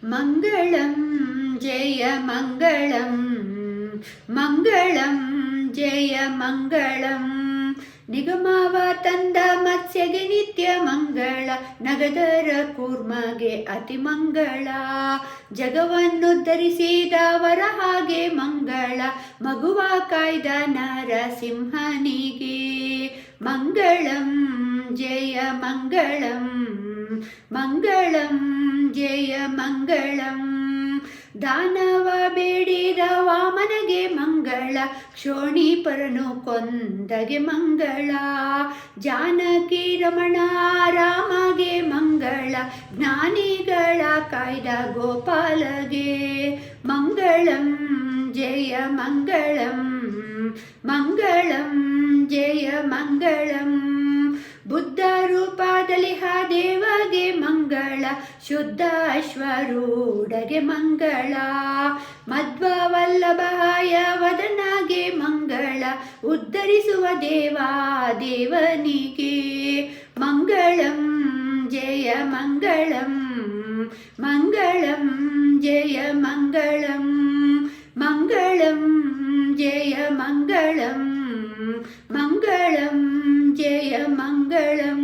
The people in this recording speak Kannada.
ಮಂಗಳಂ ಜಯ ಮಂಗಳಂ ಮಂಗಳಂ ಜಯ ಮಂಗಳಂ ನಿಗಮವ ತಂದ ಮತ್ಸ್ಯಗೆ ನಿತ್ಯ ಮಂಗಳ ನಗದರ ಕೂರ್ಮಗೆ ಅತಿ ಮಂಗಳ ಜಗವನ್ನುದ್ಧರಿಸಿದವರ ಹಾಗೆ ಮಂಗಳ ಮಗುವ ಕಾಯ್ದ ನರಸಿಂಹನಿಗೆ ಮಂಗಳಂ ಜಯ ಮಂಗಳಂ ಮಂಗಳಂ ಜಯ ಮಂಗಳಂ ದಾನವ ಬೇಡಿದ ವಾಮನಗೆ ಮಂಗಳ ಕ್ಷೋಣಿಪರನು ಕೊಂದಗೆ ಮಂಗಳ ಜಾನಕಿ ರಮಣ ರಾಮಗೆ ಮಂಗಳ ಜ್ಞಾನಿಗಳ ಕಾಯ್ದ ಗೋಪಾಲಗೆ ಮಂಗಳಂ ಜಯ ಮಂಗಳಂ ಮಂಗಳಂ ಜಯ ಮಂಗಳಂ ಬುದ್ಧ ರೂಪದಲ್ಲಿ ದೇವಗೆ ಮಂಗಳ ಶುದ್ಧ ಅಶ್ವರೂಢಗೆ ಮಂಗಳ ಮಧ್ವವಲ್ಲಭಾಯ ವದನಗೆ ಮಂಗಳ ಉದ್ಧರಿಸುವ ದೇವನಿಗೆ ಮಂಗಳಂ ಜಯ ಮಂಗಳಂ ಮಂಗಳಂ ಜಯ ಮಂಗಳಂ ಮಂಗಳಂ ಜಯ ಮಂಗಳಂ ಮಂಗಳಂ ಜಯ ಮಂಗಳಂ